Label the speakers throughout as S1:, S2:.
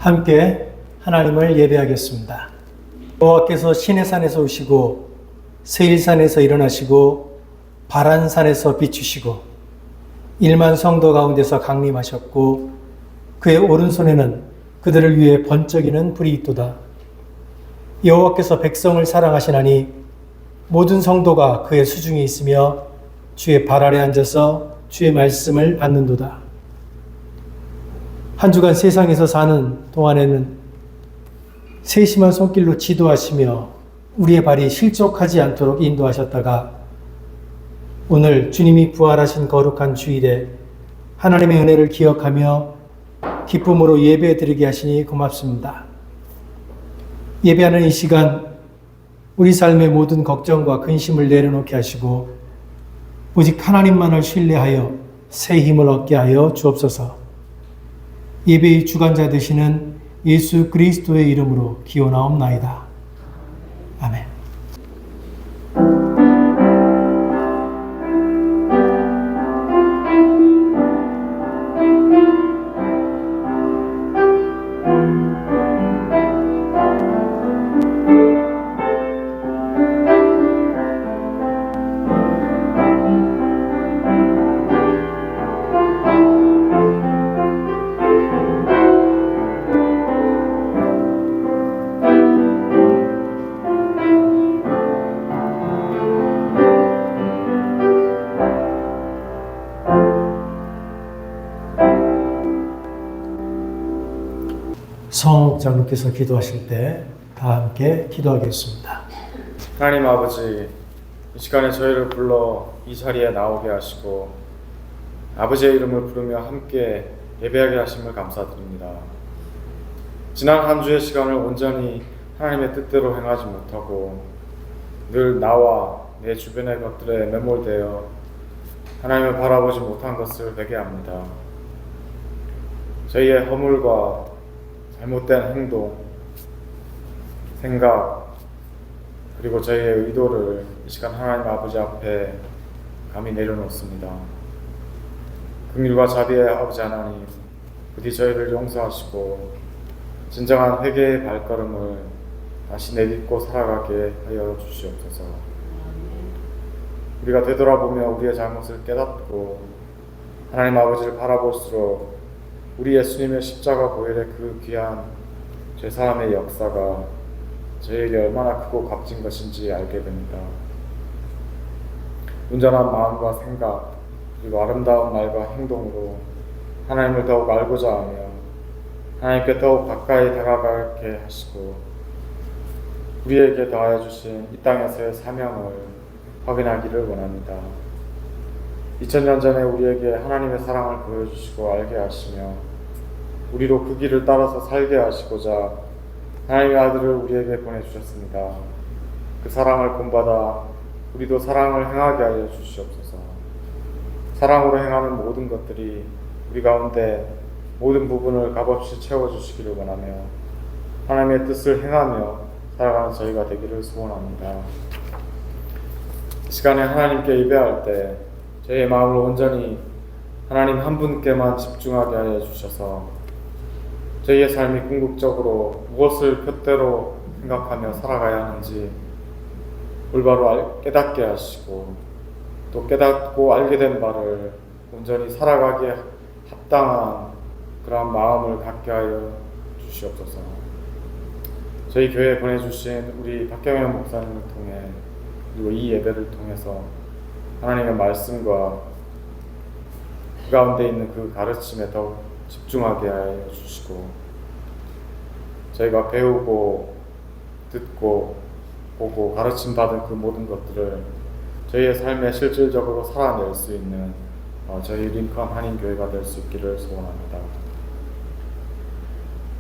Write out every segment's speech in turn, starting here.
S1: 함께 하나님을 예배하겠습니다. 여호와께서 시내산에서 오시고 세일산에서 일어나시고 바란산에서 비추시고 1만 성도 가운데서 강림하셨고 그의 오른손에는 그들을 위해 번쩍이는 불이 있도다. 여호와께서 백성을 사랑하시나니 모든 성도가 그의 수중에 있으며 주의 발 아래 앉아서 주의 말씀을 받는도다. 한 주간 세상에서 사는 동안에는 세심한 손길로 지도하시며 우리의 발이 실족하지 않도록 인도하셨다가 오늘 주님이 부활하신 거룩한 주일에 하나님의 은혜를 기억하며 기쁨으로 예배드리게 하시니 고맙습니다. 예배하는 이 시간 우리 삶의 모든 걱정과 근심을 내려놓게 하시고 오직 하나님만을 신뢰하여 새 힘을 얻게 하여 주옵소서. 예배의 주관자 되시는 예수 그리스도의 이름으로 기원하옵나이다. 아멘. 성 장로께서 기도하실 때 다 함께 기도하겠습니다.
S2: 하나님 아버지, 이 시간에 저희를 불러 이 자리에 나오게 하시고 아버지의 이름을 부르며 함께 예배하게 하심을 감사드립니다. 지난 한 주의 시간을 온전히 하나님의 뜻대로 행하지 못하고 늘 나와 내 주변의 것들에 매몰되어 하나님을 바라보지 못한 것을 회개합니다. 저희의 허물과 잘못된 행동, 생각, 그리고 저희의 의도를 이 시간 하나님 아버지 앞에 감히 내려놓습니다. 긍휼과 자비의 아버지 하나님, 부디 저희를 용서하시고 진정한 회개의 발걸음을 다시 내딛고 살아가게 하여 주시옵소서. 우리가 되돌아보며 우리의 잘못을 깨닫고 하나님 아버지를 바라볼수록 우리 예수님의 십자가 보혈의 그 귀한 죄사함의 역사가 저에게 얼마나 크고 값진 것인지 알게 됩니다. 온전한 마음과 생각 그리고 아름다운 말과 행동으로 하나님을 더욱 알고자 하며 하나님께 더욱 가까이 다가가게 하시고 우리에게 더하여 주신 이 땅에서의 사명을 확인하기를 원합니다. 2000년 전에 우리에게 하나님의 사랑을 보여주시고 알게 하시며 우리로 그 길을 따라서 살게 하시고자 하나님의 아들을 우리에게 보내주셨습니다. 그 사랑을 본받아 우리도 사랑을 행하게 하여 주시옵소서. 사랑으로 행하는 모든 것들이 우리 가운데 모든 부분을 값없이 채워주시기를 원하며 하나님의 뜻을 행하며 살아가는 저희가 되기를 소원합니다. 이 시간에 하나님께 예배할 때 저희의 마음을 온전히 하나님 한 분께만 집중하게 하여 주셔서 저희의 삶이 궁극적으로 무엇을 표대로 생각하며 살아가야 하는지 올바로 깨닫게 하시고 또 깨닫고 알게 된 바를 온전히 살아가기에 합당한 그러한 마음을 갖게 하여 주시옵소서. 저희 교회에 보내주신 우리 박경현 목사님을 통해 그리고 이 예배를 통해서 하나님의 말씀과 그 가운데 있는 그 가르침에 더욱 집중하게 하여 주시고 저희가 배우고 듣고 보고 가르침 받은 그 모든 것들을 저희의 삶에 실질적으로 살아낼 수 있는 저희 링컨 한인교회가 될 수 있기를 소원합니다.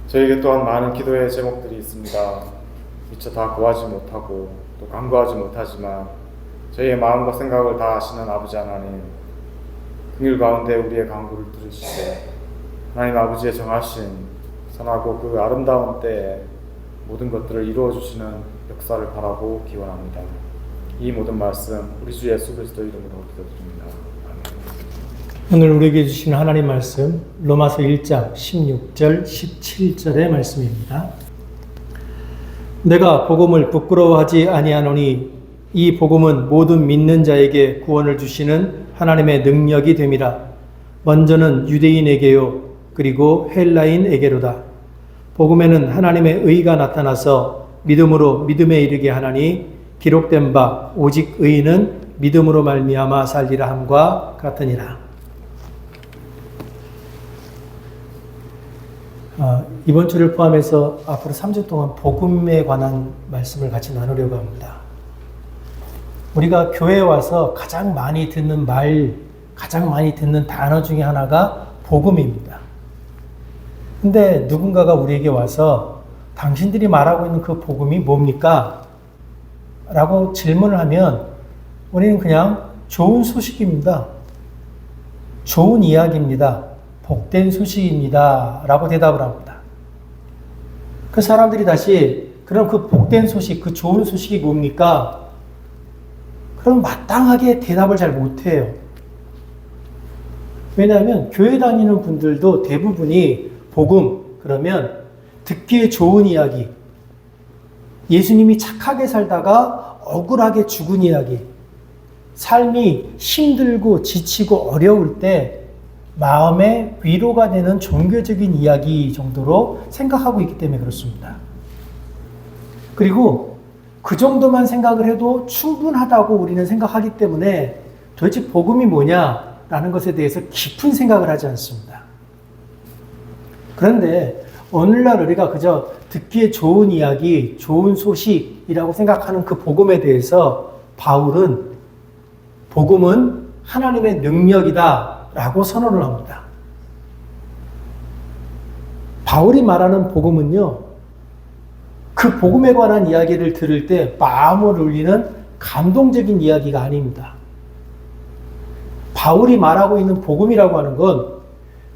S2: 저에게 또한 많은 기도의 제목들이 있습니다. 미처 다 구하지 못하고 또 간구하지 못하지만 저희의 마음과 생각을 다 아시는 아버지 하나님, 긍휼 가운데 우리의 간구를 들으시고 하나님 아버지의 정하신 선하고 그 아름다운 때에 모든 것들을 이루어 주시는 역사를 바라고 기원합니다. 이 모든 말씀 우리 주 예수 그리스도 이름으로 기도드립니다. 아멘.
S1: 오늘 우리에게 주시는 하나님 말씀 로마서 1장 16절 17절의 말씀입니다. 내가 복음을 부끄러워하지 아니하노니 이 복음은 모든 믿는 자에게 구원을 주시는 하나님의 능력이 됨이라. 먼저는 유대인에게요 그리고 헬라인에게로다. 복음에는 하나님의 의가 나타나서 믿음으로 믿음에 이르게 하나니 기록된 바 오직 의인은 믿음으로 말미암아 살리라 함과 같으니라. 이번 주를 포함해서 앞으로 3주 동안 복음에 관한 말씀을 같이 나누려고 합니다. 우리가 교회에 와서 가장 많이 듣는 말, 가장 많이 듣는 단어 중에 하나가 복음입니다. 근데 누군가가 우리에게 와서 당신들이 말하고 있는 그 복음이 뭡니까? 라고 질문을 하면 우리는 그냥 좋은 소식입니다. 좋은 이야기입니다. 복된 소식입니다. 라고 대답을 합니다. 그 사람들이 다시 그럼 그 복된 소식, 그 좋은 소식이 뭡니까? 그럼 마땅하게 대답을 잘 못해요. 왜냐하면 교회 다니는 분들도 대부분이 복음, 그러면 듣기에 좋은 이야기, 예수님이 착하게 살다가 억울하게 죽은 이야기, 삶이 힘들고 지치고 어려울 때 마음에 위로가 되는 종교적인 이야기 정도로 생각하고 있기 때문에 그렇습니다. 그리고 그 정도만 생각을 해도 충분하다고 우리는 생각하기 때문에 도대체 복음이 뭐냐라는 것에 대해서 깊은 생각을 하지 않습니다. 그런데 오늘날 우리가 그저 듣기에 좋은 이야기, 좋은 소식이라고 생각하는 그 복음에 대해서 바울은 복음은 하나님의 능력이다 라고 선언을 합니다. 바울이 말하는 복음은요, 그 복음에 관한 이야기를 들을 때 마음을 울리는 감동적인 이야기가 아닙니다. 바울이 말하고 있는 복음이라고 하는 건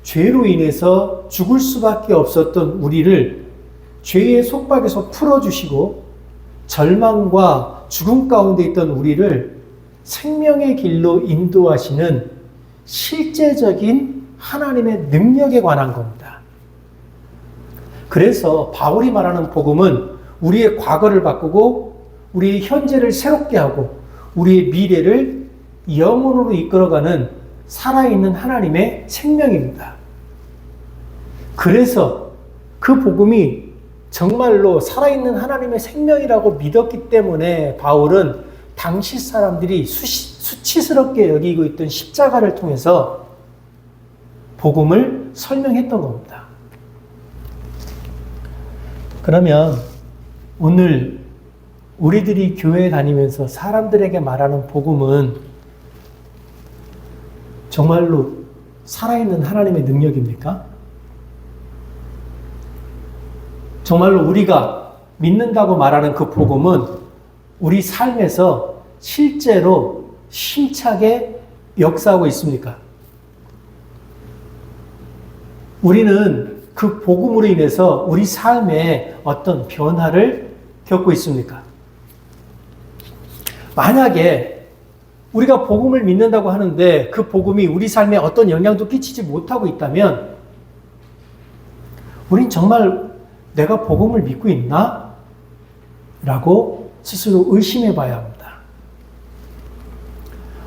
S1: 죄로 인해서 죽을 수밖에 없었던 우리를 죄의 속박에서 풀어주시고 절망과 죽음 가운데 있던 우리를 생명의 길로 인도하시는 실제적인 하나님의 능력에 관한 겁니다. 그래서 바울이 말하는 복음은 우리의 과거를 바꾸고 우리의 현재를 새롭게 하고 우리의 미래를 영혼으로 이끌어가는 살아있는 하나님의 생명입니다. 그래서 그 복음이 정말로 살아있는 하나님의 생명이라고 믿었기 때문에 바울은 당시 사람들이 수치스럽게 여기고 있던 십자가를 통해서 복음을 설명했던 겁니다. 그러면 오늘 우리들이 교회에 다니면서 사람들에게 말하는 복음은 정말로 살아있는 하나님의 능력입니까? 정말로 우리가 믿는다고 말하는 그 복음은 우리 삶에서 실제로 힘차게 역사하고 있습니까? 우리는 그 복음으로 인해서 우리 삶에 어떤 변화를 겪고 있습니까? 만약에 우리가 복음을 믿는다고 하는데 그 복음이 우리 삶에 어떤 영향도 끼치지 못하고 있다면 우린 정말 내가 복음을 믿고 있나? 라고 스스로 의심해 봐야 합니다.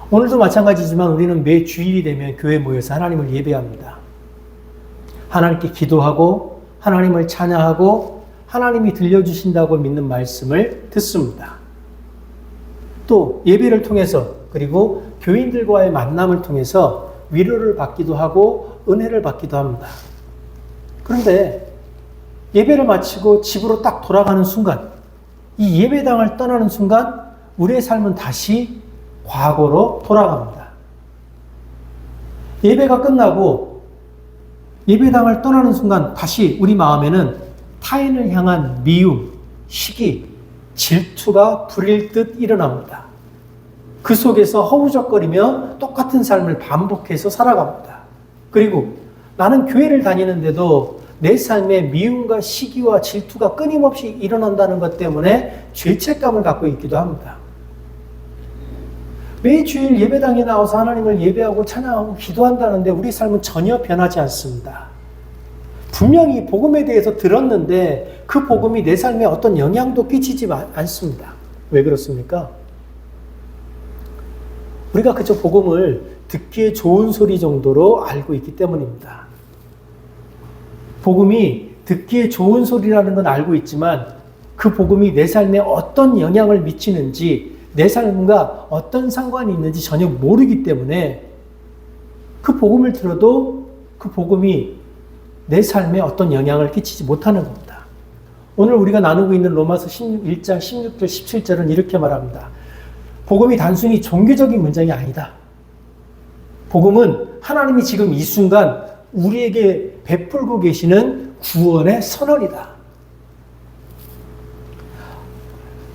S1: 오늘도 마찬가지지만 우리는 매 주일이 되면 교회에 모여서 하나님을 예배합니다. 하나님께 기도하고 하나님을 찬양하고 하나님이 들려주신다고 믿는 말씀을 듣습니다. 또 예배를 통해서 그리고 교인들과의 만남을 통해서 위로를 받기도 하고 은혜를 받기도 합니다. 그런데 예배를 마치고 집으로 딱 돌아가는 순간, 이 예배당을 떠나는 순간 우리의 삶은 다시 과거로 돌아갑니다. 예배가 끝나고 예배당을 떠나는 순간 다시 우리 마음에는 타인을 향한 미움, 시기, 질투가 불일 듯 일어납니다. 그 속에서 허우적거리며 똑같은 삶을 반복해서 살아갑니다. 그리고 나는 교회를 다니는데도 내 삶에 미움과 시기와 질투가 끊임없이 일어난다는 것 때문에 죄책감을 갖고 있기도 합니다. 매주일 예배당에 나와서 하나님을 예배하고 찬양하고 기도한다는데 우리 삶은 전혀 변하지 않습니다. 분명히 복음에 대해서 들었는데 그 복음이 내 삶에 어떤 영향도 끼치지 않습니다. 왜 그렇습니까? 우리가 그저 복음을 듣기에 좋은 소리 정도로 알고 있기 때문입니다. 복음이 듣기에 좋은 소리라는 건 알고 있지만 그 복음이 내 삶에 어떤 영향을 미치는지, 내 삶과 어떤 상관이 있는지 전혀 모르기 때문에 그 복음을 들어도 그 복음이 내 삶에 어떤 영향을 끼치지 못하는 겁니다. 오늘 우리가 나누고 있는 로마서 1장 16절 17절은 이렇게 말합니다. 복음이 단순히 종교적인 문장이 아니다. 복음은 하나님이 지금 이 순간 우리에게 베풀고 계시는 구원의 선언이다.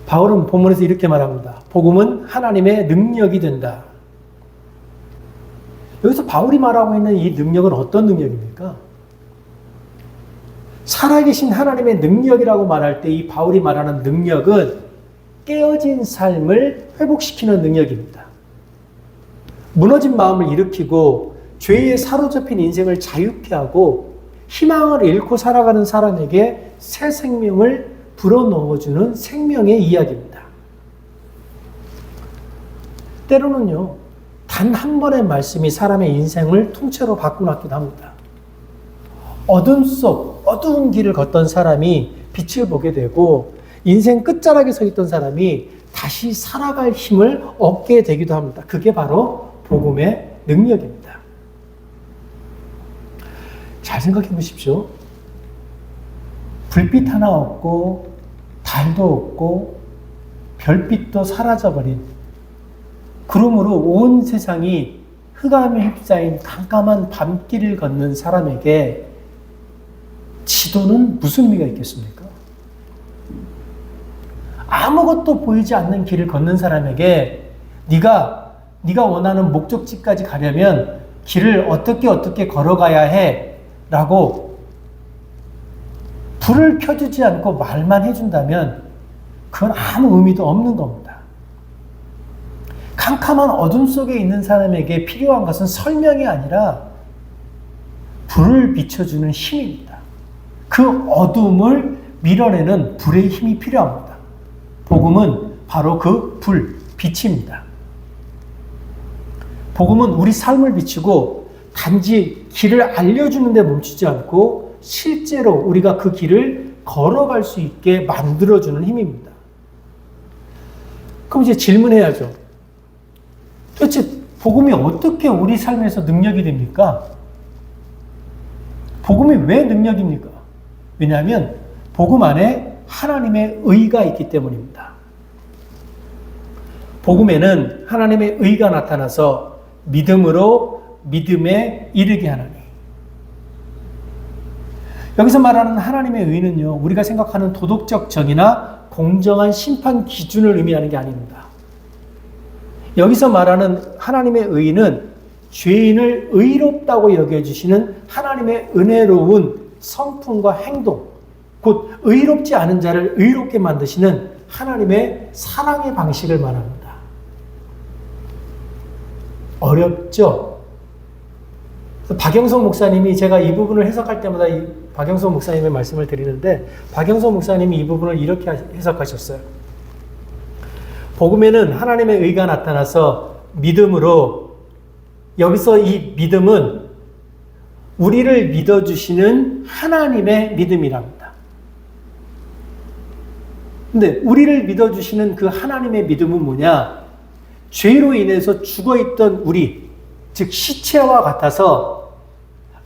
S1: 바울은 본문에서 이렇게 말합니다. 복음은 하나님의 능력이 된다. 여기서 바울이 말하고 있는 이 능력은 어떤 능력입니까? 살아계신 하나님의 능력이라고 말할 때 이 바울이 말하는 능력은 깨어진 삶을 회복시키는 능력입니다. 무너진 마음을 일으키고 죄에 사로잡힌 인생을 자유케 하고 희망을 잃고 살아가는 사람에게 새 생명을 불어넣어주는 생명의 이야기입니다. 때로는요, 단 한 번의 말씀이 사람의 인생을 통째로 바꾸기도 합니다. 어둠 속 어두운 길을 걷던 사람이 빛을 보게 되고 인생 끝자락에 서 있던 사람이 다시 살아갈 힘을 얻게 되기도 합니다. 그게 바로 복음의 능력입니다. 잘 생각해 보십시오. 불빛 하나 없고 달도 없고 별빛도 사라져버린, 그러므로 온 세상이 흑암에 휩싸인 깜깜한 밤길을 걷는 사람에게 지도는 무슨 의미가 있겠습니까? 아무것도 보이지 않는 길을 걷는 사람에게 네가 원하는 목적지까지 가려면 길을 어떻게 걸어가야 해 라고 불을 켜주지 않고 말만 해준다면 그건 아무 의미도 없는 겁니다. 캄캄한 어둠 속에 있는 사람에게 필요한 것은 설명이 아니라 불을 비춰주는 힘입니다. 그 어둠을 밀어내는 불의 힘이 필요합니다. 복음은 바로 그 불, 빛입니다. 복음은 우리 삶을 비추고 단지 길을 알려주는 데 멈추지 않고 실제로 우리가 그 길을 걸어갈 수 있게 만들어주는 힘입니다. 그럼 이제 질문해야죠. 도대체 복음이 어떻게 우리 삶에서 능력이 됩니까? 복음이 왜 능력입니까? 왜냐하면 복음 안에 하나님의 의가 있기 때문입니다. 복음에는 하나님의 의가 나타나서 믿음으로 믿음에 이르게 하나니. 여기서 말하는 하나님의 의는요, 우리가 생각하는 도덕적 정의나 공정한 심판 기준을 의미하는 게 아닙니다. 여기서 말하는 하나님의 의는 죄인을 의롭다고 여겨주시는 하나님의 은혜로운 성품과 행동, 곧 의롭지 않은 자를 의롭게 만드시는 하나님의 사랑의 방식을 말합니다. 어렵죠? 박영석 목사님이, 제가 이 부분을 해석할 때마다 박영석 목사님의 말씀을 드리는데, 박영석 목사님이 이 부분을 이렇게 해석하셨어요. 복음에는 하나님의 의가 나타나서 믿음으로, 여기서 이 믿음은 우리를 믿어주시는 하나님의 믿음이랍니다. 근데 우리를 믿어주시는 그 하나님의 믿음은 뭐냐? 죄로 인해서 죽어있던 우리, 즉 시체와 같아서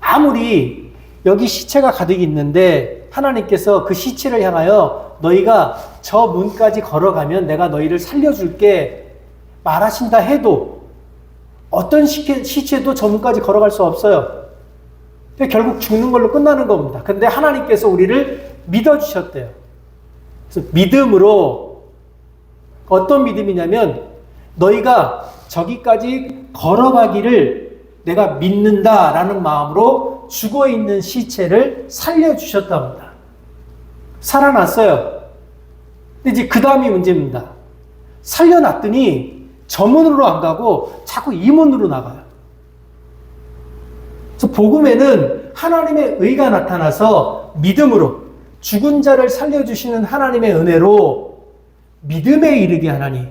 S1: 아무리 여기 시체가 가득 있는데 하나님께서 그 시체를 향하여 너희가 저 문까지 걸어가면 내가 너희를 살려줄게 말하신다 해도 어떤 시체도 저 문까지 걸어갈 수 없어요. 결국 죽는 걸로 끝나는 겁니다. 그런데 하나님께서 우리를 믿어주셨대요. 그래서 믿음으로, 어떤 믿음이냐면 너희가 저기까지 걸어가기를 내가 믿는다라는 마음으로 죽어있는 시체를 살려주셨답니다. 살아났어요. 근데 이제 그 다음이 문제입니다. 살려놨더니 저 문으로 안 가고 자꾸 이 문으로 나가요. 그래서 복음에는 하나님의 의가 나타나서 믿음으로 죽은 자를 살려주시는 하나님의 은혜로 믿음에 이르게 하나니,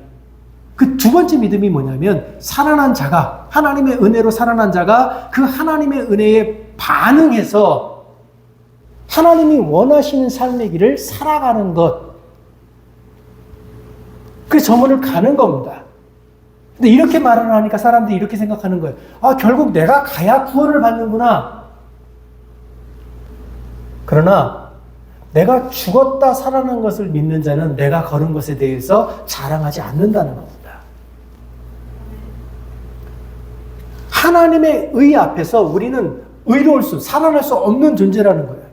S1: 그 두 번째 믿음이 뭐냐면 살아난 자가, 하나님의 은혜로 살아난 자가 그 하나님의 은혜에 반응해서 하나님이 원하시는 삶의 길을 살아가는 것. 그래서 저 문을 가는 겁니다. 근데 이렇게 말을 하니까 사람들이 이렇게 생각하는 거예요. 아, 결국 내가 가야 구원을 받는구나. 그러나 내가 죽었다 살아난 것을 믿는 자는 내가 걸은 것에 대해서 자랑하지 않는다는 겁니다. 하나님의 의 앞에서 우리는 의로울 수, 살아날 수 없는 존재라는 거예요.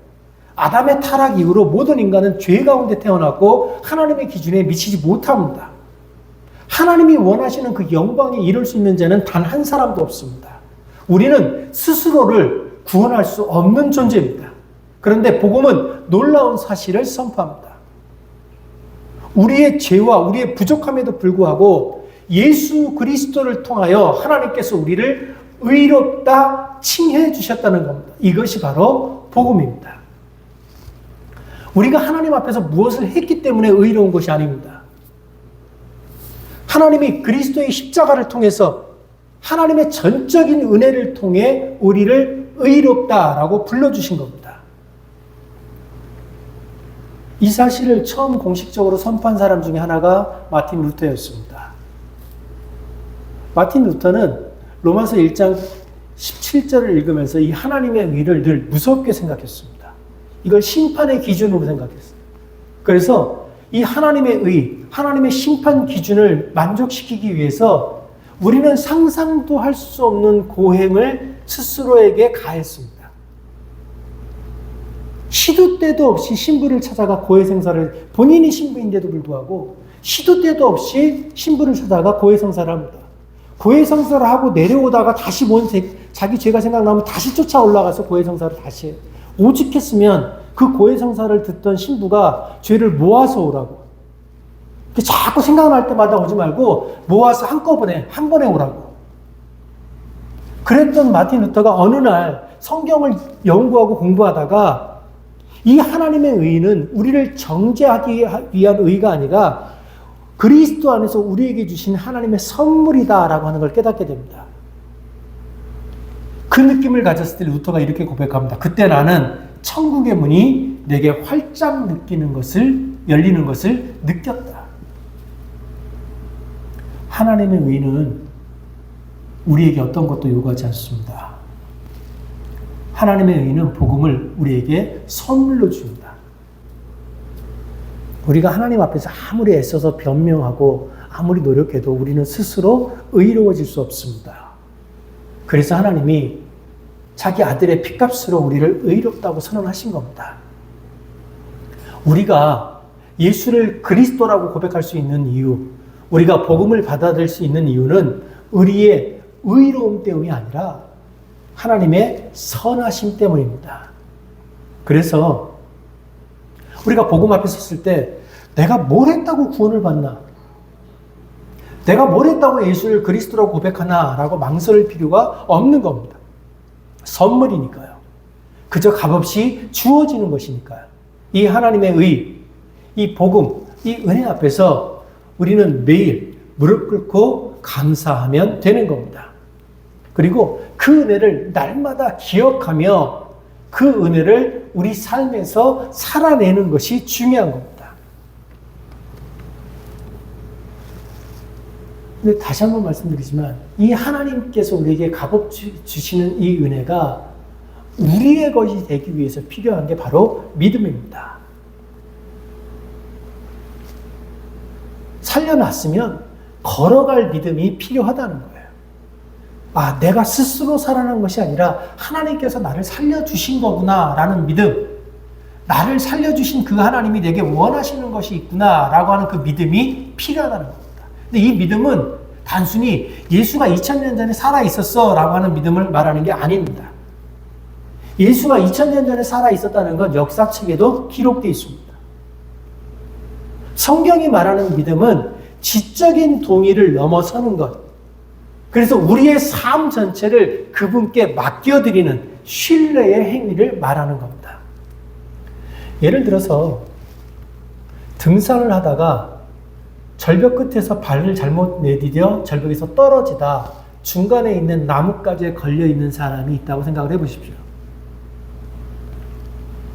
S1: 아담의 타락 이후로 모든 인간은 죄 가운데 태어났고 하나님의 기준에 미치지 못합니다. 하나님이 원하시는 그 영광에 이룰 수 있는 자는 단 한 사람도 없습니다. 우리는 스스로를 구원할 수 없는 존재입니다. 그런데 복음은 놀라운 사실을 선포합니다. 우리의 죄와 우리의 부족함에도 불구하고 예수 그리스도를 통하여 하나님께서 우리를 의롭다 칭해 주셨다는 겁니다. 이것이 바로 복음입니다. 우리가 하나님 앞에서 무엇을 했기 때문에 의로운 것이 아닙니다. 하나님이 그리스도의 십자가를 통해서 하나님의 전적인 은혜를 통해 우리를 의롭다라고 불러주신 겁니다. 이 사실을 처음 공식적으로 선포한 사람 중에 하나가 마틴 루터였습니다. 마틴 루터는 로마서 1장 17절을 읽으면서 이 하나님의 의를 늘 무섭게 생각했습니다. 이걸 심판의 기준으로 생각했어요. 그래서 이 하나님의 의, 하나님의 심판 기준을 만족시키기 위해서 우리는 상상도 할 수 없는 고행을 스스로에게 가했습니다. 시도 때도 없이 신부를 찾아가 고해성사를, 본인이 신부인데도 불구하고 시도 때도 없이 신부를 찾아가 고해성사를 합니다. 고해성사를 하고 내려오다가 다시 자기 죄가 생각나면 다시 쫓아 올라가서 고해성사를 다시 해요. 오직했으면 그 고해성사를 듣던 신부가 죄를 모아서 오라고. 자꾸 생각날 때마다 오지 말고 모아서 한꺼번에 한 번에 오라고. 그랬던 마틴 루터가 어느 날 성경을 연구하고 공부하다가 이 하나님의 의는 우리를 정죄하기 위한 의가 아니라 그리스도 안에서 우리에게 주신 하나님의 선물이다라고 하는 걸 깨닫게 됩니다. 그 느낌을 가졌을 때 루터가 이렇게 고백합니다. 그때 나는 천국의 문이 내게 활짝 열리는 것을 느꼈다. 하나님의 의는 우리에게 어떤 것도 요구하지 않습니다. 하나님의 의는 복음을 우리에게 선물로 줍니다. 우리가 하나님 앞에서 아무리 애써서 변명하고 아무리 노력해도 우리는 스스로 의로워질 수 없습니다. 그래서 하나님이 자기 아들의 핏값으로 우리를 의롭다고 선언하신 겁니다. 우리가 예수를 그리스도라고 고백할 수 있는 이유, 우리가 복음을 받아들일 수 있는 이유는 우리의 의로움 때문이 아니라 하나님의 선하심 때문입니다. 그래서 우리가 복음 앞에 섰을 때 내가 뭘 했다고 구원을 받나? 내가 뭘 했다고 예수를 그리스도라고 고백하나? 라고 망설일 필요가 없는 겁니다. 선물이니까요. 그저 값없이 주어지는 것이니까요. 이 하나님의 의, 이 복음, 이 은혜 앞에서 우리는 매일 무릎 꿇고 감사하면 되는 겁니다. 그리고 그 은혜를 날마다 기억하며 그 은혜를 우리 삶에서 살아내는 것이 중요한 겁니다. 근데 다시 한번 말씀드리지만 이 하나님께서 우리에게 값없이 주시는 이 은혜가 우리의 것이 되기 위해서 필요한 게 바로 믿음입니다. 살려놨으면 걸어갈 믿음이 필요하다는 거예요. 아, 내가 스스로 살아난 것이 아니라 하나님께서 나를 살려주신 거구나 라는 믿음, 나를 살려주신 그 하나님이 내게 원하시는 것이 있구나 라고 하는 그 믿음이 필요하다는 겁니다. 근데 이 믿음은 단순히 예수가 2000년 전에 살아있었어 라고 하는 믿음을 말하는 게 아닙니다. 예수가 2000년 전에 살아있었다는 건 역사책에도 기록되어 있습니다. 성경이 말하는 믿음은 지적인 동의를 넘어서는 것. 그래서 우리의 삶 전체를 그분께 맡겨드리는 신뢰의 행위를 말하는 겁니다. 예를 들어서 등산을 하다가 절벽 끝에서 발을 잘못 내디뎌 절벽에서 떨어지다 중간에 있는 나뭇가지에 걸려있는 사람이 있다고 생각을 해보십시오.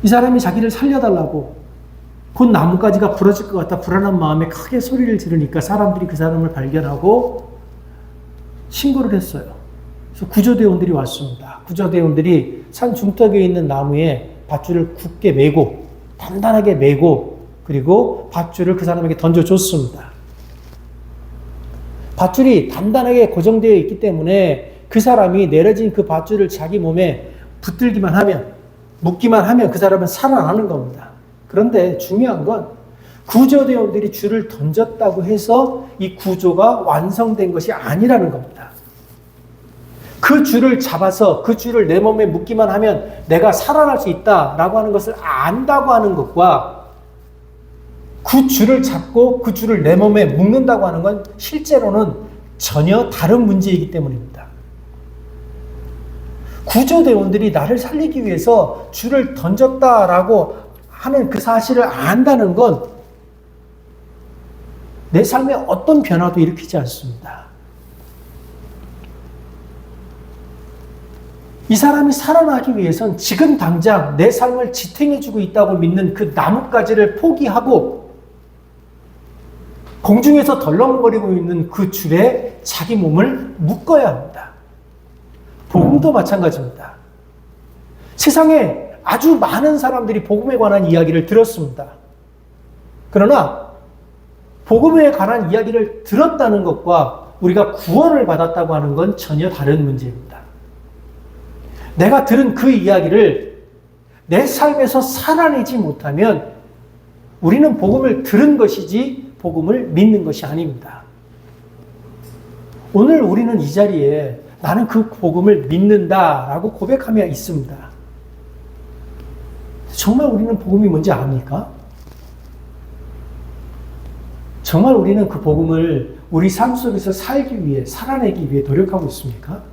S1: 이 사람이 자기를 살려달라고 곧 나뭇가지가 부러질 것 같다 불안한 마음에 크게 소리를 지르니까 사람들이 그 사람을 발견하고 신고를 했어요. 그래서 구조대원들이 왔습니다. 구조대원들이 산 중턱에 있는 나무에 밧줄을 굳게 매고 단단하게 매고 그리고 밧줄을 그 사람에게 던져줬습니다. 밧줄이 단단하게 고정되어 있기 때문에 그 사람이 내려진 그 밧줄을 자기 몸에 붙들기만 하면 묶기만 하면 그 사람은 살아나는 겁니다. 그런데 중요한 건 구조대원들이 줄을 던졌다고 해서 이 구조가 완성된 것이 아니라는 겁니다. 그 줄을 잡아서 그 줄을 내 몸에 묶기만 하면 내가 살아날 수 있다라고 하는 것을 안다고 하는 것과 그 줄을 잡고 그 줄을 내 몸에 묶는다고 하는 건 실제로는 전혀 다른 문제이기 때문입니다. 구조대원들이 나를 살리기 위해서 줄을 던졌다라고 하는 그 사실을 안다는 건 내 삶에 어떤 변화도 일으키지 않습니다. 이 사람이 살아나기 위해선 지금 당장 내 삶을 지탱해주고 있다고 믿는 그 나뭇가지를 포기하고 공중에서 덜렁거리고 있는 그 줄에 자기 몸을 묶어야 합니다. 복음도 마찬가지입니다. 세상에 아주 많은 사람들이 복음에 관한 이야기를 들었습니다. 그러나 복음에 관한 이야기를 들었다는 것과 우리가 구원을 받았다고 하는 건 전혀 다른 문제입니다. 내가 들은 그 이야기를 내 삶에서 살아내지 못하면 우리는 복음을 들은 것이지 복음을 믿는 것이 아닙니다. 오늘 우리는 이 자리에 나는 그 복음을 믿는다라고 고백하며 있습니다. 정말 우리는 복음이 뭔지 압니까? 정말 우리는 그 복음을 우리 삶 속에서 살기 위해, 살아내기 위해 노력하고 있습니까?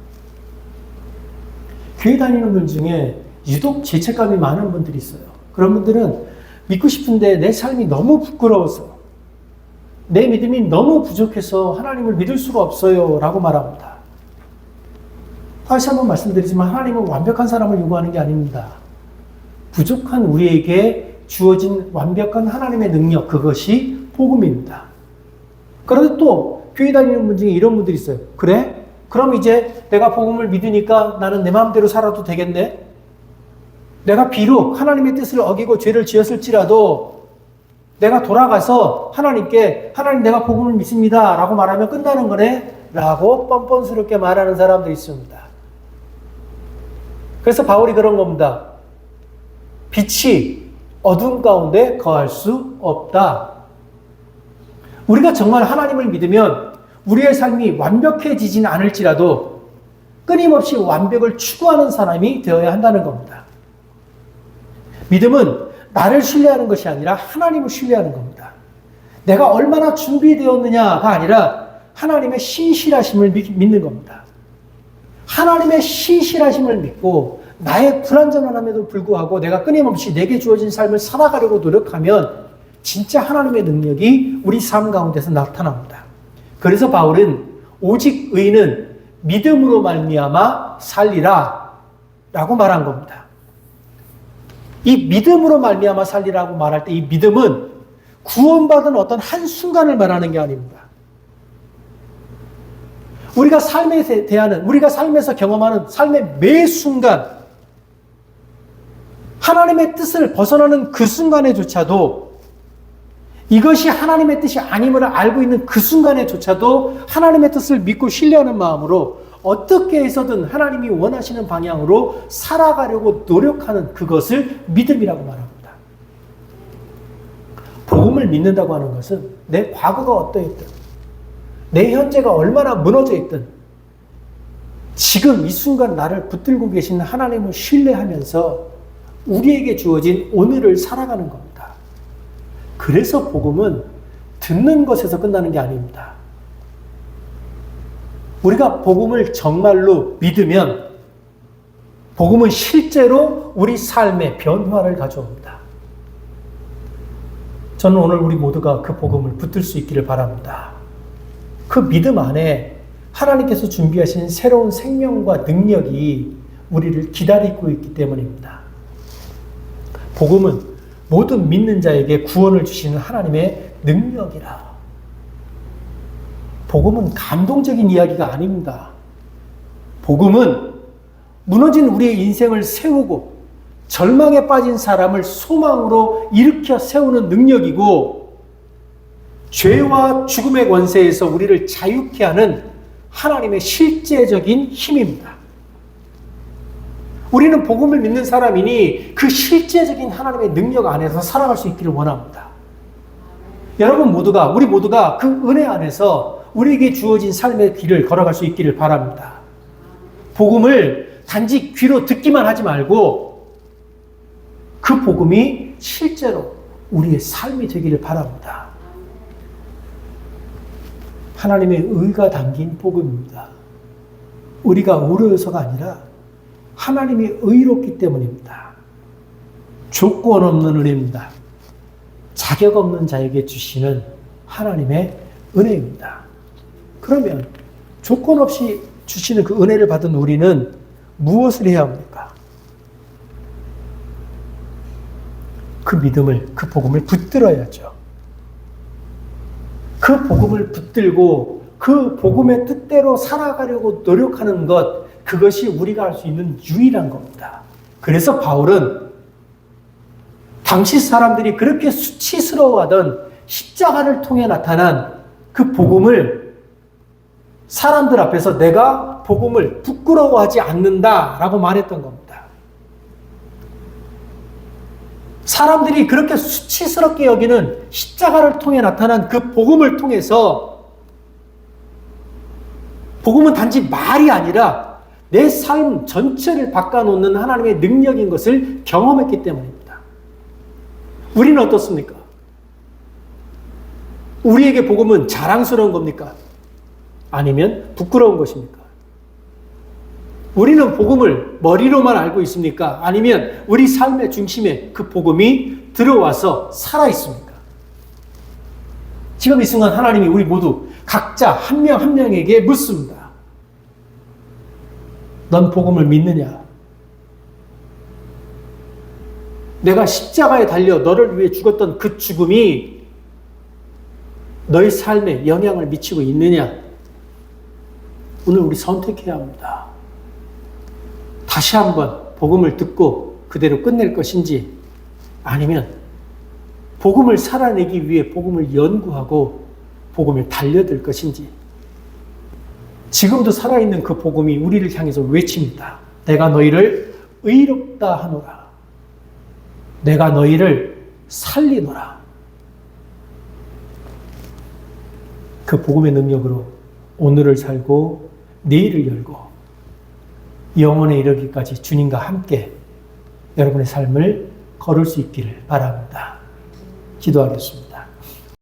S1: 교회 다니는 분 중에 유독 죄책감이 많은 분들이 있어요. 그런 분들은 믿고 싶은데 내 삶이 너무 부끄러워서 내 믿음이 너무 부족해서 하나님을 믿을 수가 없어요 라고 말합니다. 다시 한번 말씀드리지만 하나님은 완벽한 사람을 요구하는 게 아닙니다. 부족한 우리에게 주어진 완벽한 하나님의 능력, 그것이 복음입니다. 그런데 또 교회 다니는 분 중에 이런 분들이 있어요. 그래? 그럼 이제 내가 복음을 믿으니까 나는 내 마음대로 살아도 되겠네? 내가 비록 하나님의 뜻을 어기고 죄를 지었을지라도 내가 돌아가서 하나님께 하나님 내가 복음을 믿습니다 라고 말하면 끝나는 거네? 라고 뻔뻔스럽게 말하는 사람들이 있습니다. 그래서 바울이 그런 겁니다. 빛이 어둠 가운데 거할 수 없다. 우리가 정말 하나님을 믿으면 우리의 삶이 완벽해지진 않을지라도 끊임없이 완벽을 추구하는 사람이 되어야 한다는 겁니다. 믿음은 나를 신뢰하는 것이 아니라 하나님을 신뢰하는 겁니다. 내가 얼마나 준비되었느냐가 아니라 하나님의 신실하심을 믿는 겁니다. 하나님의 신실하심을 믿고 나의 불완전함에도 불구하고 내가 끊임없이 내게 주어진 삶을 살아가려고 노력하면 진짜 하나님의 능력이 우리 삶 가운데서 나타납니다. 그래서 바울은 오직 의인은 믿음으로 말미암아 살리라 라고 말한 겁니다. 이 믿음으로 말미암아 살리라고 말할 때 이 믿음은 구원받은 어떤 한순간을 말하는 게 아닙니다. 우리가 삶에 대하는, 우리가 삶에서 경험하는 삶의 매 순간 하나님의 뜻을 벗어나는 그 순간에조차도 이것이 하나님의 뜻이 아님을 알고 있는 그 순간에조차도 하나님의 뜻을 믿고 신뢰하는 마음으로 어떻게 해서든 하나님이 원하시는 방향으로 살아가려고 노력하는 그것을 믿음이라고 말합니다. 복음을 믿는다고 하는 것은 내 과거가 어떠했든 내 현재가 얼마나 무너져 있든 지금 이 순간 나를 붙들고 계신 하나님을 신뢰하면서 우리에게 주어진 오늘을 살아가는 겁니다. 그래서 복음은 듣는 것에서 끝나는 게 아닙니다. 우리가 복음을 정말로 믿으면 복음은 실제로 우리 삶에 변화를 가져옵니다. 저는 오늘 우리 모두가 그 복음을 붙들 수 있기를 바랍니다. 그 믿음 안에 하나님께서 준비하신 새로운 생명과 능력이 우리를 기다리고 있기 때문입니다. 복음은 모든 믿는 자에게 구원을 주시는 하나님의 능력이라. 복음은 감동적인 이야기가 아닙니다. 복음은 무너진 우리의 인생을 세우고 절망에 빠진 사람을 소망으로 일으켜 세우는 능력이고, 죄와 죽음의 권세에서 우리를 자유케 하는 하나님의 실제적인 힘입니다. 우리는 복음을 믿는 사람이니 그 실제적인 하나님의 능력 안에서 살아갈 수 있기를 원합니다. 여러분 모두가, 우리 모두가 그 은혜 안에서 우리에게 주어진 삶의 길을 걸어갈 수 있기를 바랍니다. 복음을 단지 귀로 듣기만 하지 말고 그 복음이 실제로 우리의 삶이 되기를 바랍니다. 하나님의 의가 담긴 복음입니다. 우리가 의로워서가 아니라 하나님이 의롭기 때문입니다. 조건 없는 은혜입니다. 자격 없는 자에게 주시는 하나님의 은혜입니다. 그러면 조건 없이 주시는 그 은혜를 받은 우리는 무엇을 해야 합니까? 그 믿음을, 그 복음을 붙들어야죠. 그 복음을 붙들고 그 복음의 뜻대로 살아가려고 노력하는 것, 그것이 우리가 할 수 있는 유일한 겁니다. 그래서 바울은 당시 사람들이 그렇게 수치스러워하던 십자가를 통해 나타난 그 복음을 사람들 앞에서 내가 복음을 부끄러워하지 않는다라고 말했던 겁니다. 사람들이 그렇게 수치스럽게 여기는 십자가를 통해 나타난 그 복음을 통해서 복음은 단지 말이 아니라 내 삶 전체를 바꿔놓는 하나님의 능력인 것을 경험했기 때문입니다. 우리는 어떻습니까? 우리에게 복음은 자랑스러운 겁니까? 아니면 부끄러운 것입니까? 우리는 복음을 머리로만 알고 있습니까? 아니면 우리 삶의 중심에 그 복음이 들어와서 살아있습니까? 지금 이 순간 하나님이 우리 모두 각자 한 명 한 명에게 묻습니다. 넌 복음을 믿느냐? 내가 십자가에 달려 너를 위해 죽었던 그 죽음이 너의 삶에 영향을 미치고 있느냐? 오늘 우리 선택해야 합니다. 다시 한번 복음을 듣고 그대로 끝낼 것인지, 아니면 복음을 살아내기 위해 복음을 연구하고 복음을 달려들 것인지. 지금도 살아있는 그 복음이 우리를 향해서 외칩니다. 내가 너희를 의롭다 하노라. 내가 너희를 살리노라. 그 복음의 능력으로 오늘을 살고 내일을 열고 영원에 이르기까지 주님과 함께 여러분의 삶을 걸을 수 있기를 바랍니다. 기도하겠습니다.